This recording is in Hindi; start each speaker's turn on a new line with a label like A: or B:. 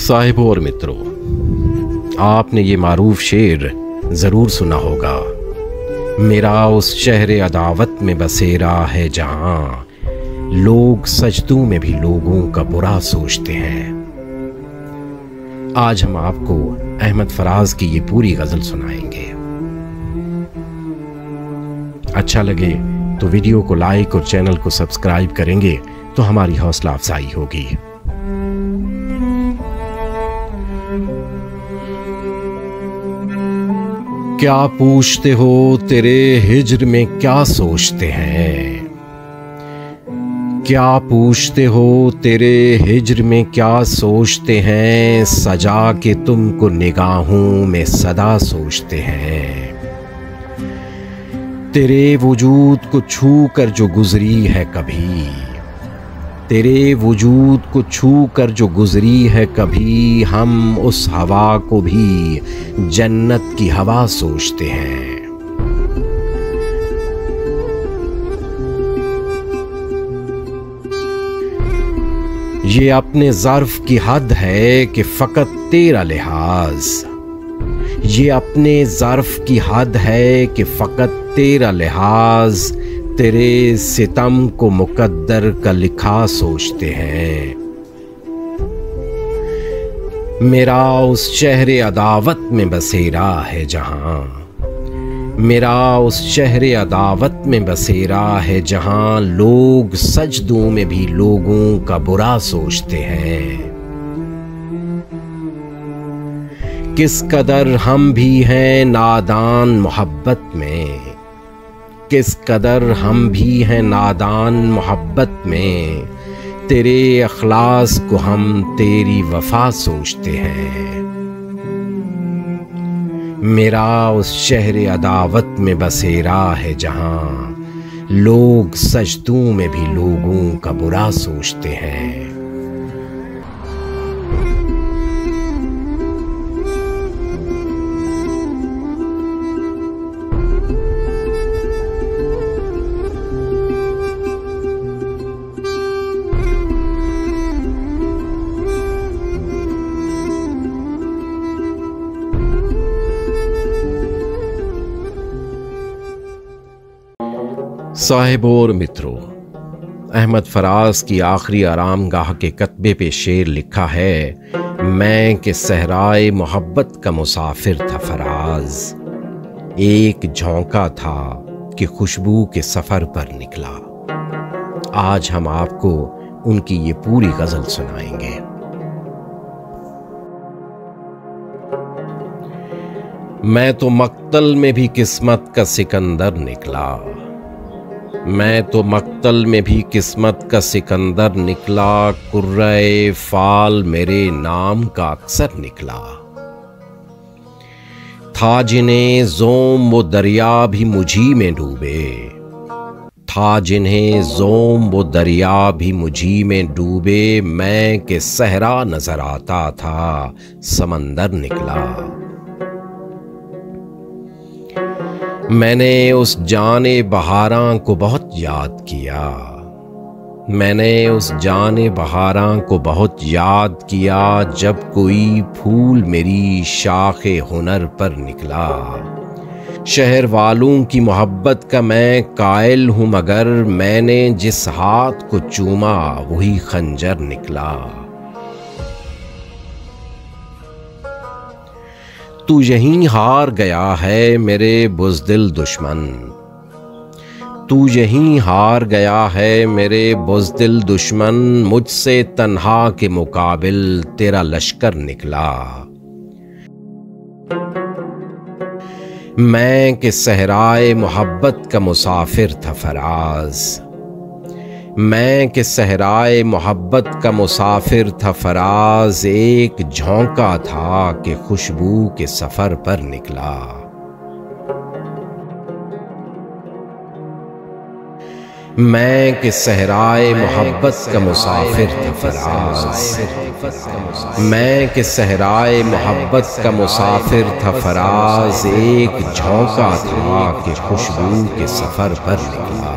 A: साहिबों और मित्रों, आपने ये मारूफ शेर ज़रूर सुना होगा। मेरा उस शहर अदावत में बसेरा है जहाँ लोग सजदों में भी लोगों का बुरा सोचते हैं। आज हम आपको अहमद फराज की ये पूरी गज़ल सुनाएंगे। अच्छा लगे तो वीडियो को लाइक और चैनल को सब्सक्राइब करेंगे तो हमारी हौसला अफजाई होगी। क्या पूछते हो तेरे हिज्र में क्या सोचते हैं? क्या पूछते हो तेरे हिज्र में क्या सोचते हैं? सजा के तुमको निगाहों में सदा सोचते हैं। तेरे वजूद को छू कर जो गुजरी है कभी, तेरे वजूद को छू कर जो गुजरी है कभी, हम उस हवा को भी जन्नत की हवा सोचते हैं। ये अपने ज़र्फ की हद है कि फ़कत तेरा लिहाज, ये अपने ज़र्फ की हद है कि फ़कत तेरा लिहाज, तेरे सितम को मुकद्दर का लिखा सोचते हैं। मेरा उस शहर अदावत में बसेरा है जहाँ, मेरा उस शहर अदावत में बसेरा है जहाँ लोग सजदों में भी लोगों का बुरा सोचते हैं। किस कदर हम भी हैं नादान मोहब्बत में, किस कदर हम भी हैं नादान मोहब्बत में, तेरे अखलास को हम तेरी वफा सोचते हैं। मेरा उस शहर अदावत में बसेरा है जहाँ लोग सजदों में भी लोगों का बुरा सोचते हैं। साहिबों और मित्रों, अहमद फराज की आखिरी आरामगाह के कतबे पे शेर लिखा है, मैं कि सहराए मोहब्बत का मुसाफिर था फराज, एक झोंका था कि खुशबू के सफ़र पर निकला। आज हम आपको उनकी ये पूरी गज़ल सुनाएंगे। मैं तो मक्तल में भी किस्मत का सिकंदर निकला, मैं तो मक्तल में भी किस्मत का सिकंदर निकला, कुर्रे फाल मेरे नाम का अक्सर निकला। था जिन्हें ज़ोम वो दरिया भी मुझी में डूबे, था जिन्हें ज़ोम वो दरिया भी मुझी में डूबे, मैं के सहरा नजर आता था समंदर निकला। मैंने उस जाने बहारां को बहुत याद किया, मैंने उस जाने बहारां को बहुत याद किया, जब कोई फूल मेरी शाखे हुनर पर निकला। शहर वालों की मोहब्बत का मैं कायल हूँ, मगर मैंने जिस हाथ को चूमा वही खंजर निकला। तू यहीं हार गया है मेरे बुज़दिल दुश्मन, तू यहीं हार गया है मेरे बुज़दिल दुश्मन, मुझसे तन्हा के मुकाबिल तेरा लश्कर निकला। मैं कि सहराए मोहब्बत का मुसाफिर था फराज, मैं कि सहराए मोहब्बत का मुसाफिर था फराज, एक झोंका था कि खुशबू के सफ़र पर निकला। मैं कि सहराए मोहब्बत का मुसाफिर था फराज, मैं कि सहराए मोहब्बत का मुसाफिर था फराज, एक झोंका था कि खुशबू के सफ़र पर निकला।